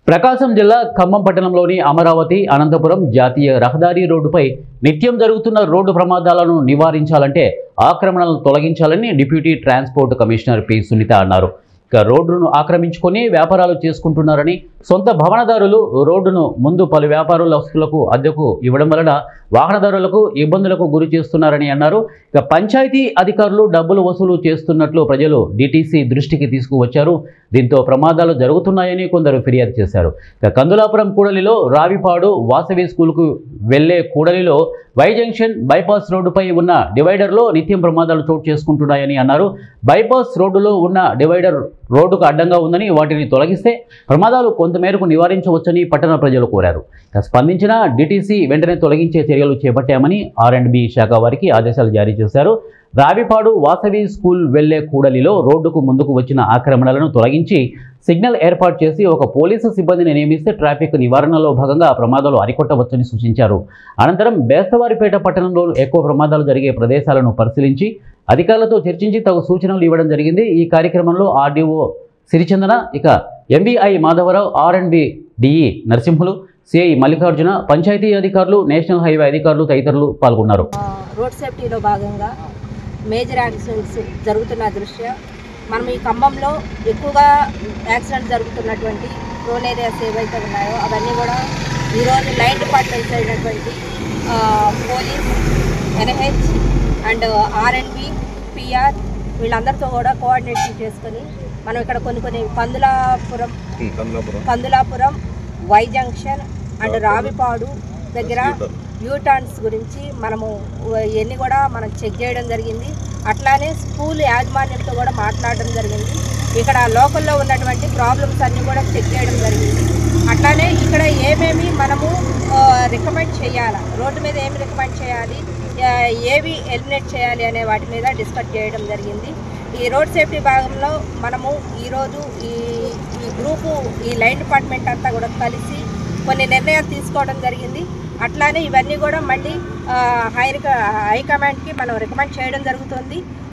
ప్రకాశం జిల్లా ఖమ్మం పట్టణంలోని అమరావతి అనంతపురం జాతీయ రహదారి రోడ్డుపై నిత్యం జరుగుతున్న రోడ్డు ప్రమాదాలను నివారించాలంటే ఆక్రమణలను తొలగించాలని deputy transport commissioner P Sunitha అన్నారు. ఇక రోడ్డును ఆక్రమించుకొని వ్యాపారాలు చేసుకుంటున్నారని, సొంత భవనదారులు రోడ్డును ముందు పలు వ్యాపారస్తులకు అద్దెకు ఇవ్వడం వలన వాహనదారులకు ఇబ్బందులకు గురి చేస్తున్నారని అన్నారు. ఇక పంచాయతీ అధికారులు డబ్బులు వసూలు చేస్తున్నట్లు ప్రజలు డిటిసి దృష్టికి తీసుకువచ్చారు. దీంతో ప్రమాదాలు జరుగుతున్నాయని కొందరు ఫిర్యాదు చేశారు. ఇక కందులాపురం కూడలిలో రావిపాడు వాసవి స్కూల్కు వెళ్లే కూడలిలో వై జంక్షన్ బైపాస్ రోడ్డుపై ఉన్న డివైడర్లో నిత్యం ప్రమాదాలు చోటు చేసుకుంటున్నాయని అన్నారు. బైపాస్ రోడ్డులో ఉన్న డివైడర్ రోడ్డుకు అడ్డంగా ఉందని, వాటిని తొలగిస్తే ప్రమాదాలు కొంతమేరకు నివారించవచ్చని పట్టణ ప్రజలు కోరారు. స్పందించిన డిటిసి వెంటనే తొలగించే చర్యలు చేపట్టామని R&B శాఖ వారికి ఆదేశాలు జారీ చేశారు. రావిపాడు వాసవి స్కూల్ వెళ్లే కూడలిలో రోడ్డుకు ముందుకు వచ్చిన ఆక్రమణలను తొలగించి సిగ్నల్ ఏర్పాటు చేసి ఒక పోలీసు సిబ్బందిని నియమిస్తే ట్రాఫిక్ నివారణలో భాగంగా ప్రమాదాలు అరికొట్టవచ్చని సూచించారు. అనంతరం బేస్తవారిపేట పట్టణంలో ఎక్కువ ప్రమాదాలు జరిగే ప్రదేశాలను పరిశీలించి అధికారులతో చర్చించి తగు సూచనలు ఇవ్వడం జరిగింది. ఈ కార్యక్రమంలో ఆర్డీఓ సిరిచందన, ఇక MVI Madhavarao, R&B DE Narasimhulu, CI Mallikarjuna, panchayat అధికారులు, నేషనల్ హైవే అధికారులు తదితరులు పాల్గొన్నారు. రోడ్ సేఫ్టీలో భాగంగా మేజర్ యాక్సిడెంట్స్ జరుగుతున్న దృష్ట్యా మనం ఈ ఖమ్మంలో ఎక్కువగా యాక్సిడెంట్ జరుగుతున్నటువంటి రోడ్ ఏరియాస్ ఏవైతే ఉన్నాయో అవన్నీ కూడా ఈరోజు లైన్ డిపార్ట్మెంట్స్ అయినటువంటి police, NH and R&B, PR వీళ్ళందరితో కూడా కోఆర్డినేషన్ చేసుకొని మనం ఇక్కడ కొన్ని Kandulapuram Y junction and Ravipadu దగ్గర యూటర్న్స్ గురించి మనము ఇవన్నీ కూడా మనం చెక్ చేయడం జరిగింది. అట్లానే స్కూల్ యాజమాన్యంతో కూడా మాట్లాడడం జరిగింది. ఇక్కడ లోకల్లో ఉన్నటువంటి ప్రాబ్లమ్స్ అన్నీ కూడా చెక్ చేయడం జరిగింది. అట్లానే ఇక్కడ ఏమేమి మనము రికమెండ్ చేయాలి, రోడ్డు మీద ఏమి రికమెండ్ చేయాలి, ఏవి ఎలిమినేట్ చేయాలి అనే వాటి మీద డిస్కస్ చేయడం జరిగింది. ఈ రోడ్ సేఫ్టీ భాగంలో మనము ఈరోజు ఈ గ్రూపు ఈ లైన్ డిపార్ట్మెంట్ అంతా కూడా కలిసి కొన్ని నిర్ణయాలు తీసుకోవడం జరిగింది. అట్లానే ఇవన్నీ కూడా మళ్ళీ హైకమాండ్కి మనం రికమెండ్ చేయడం జరుగుతుంది.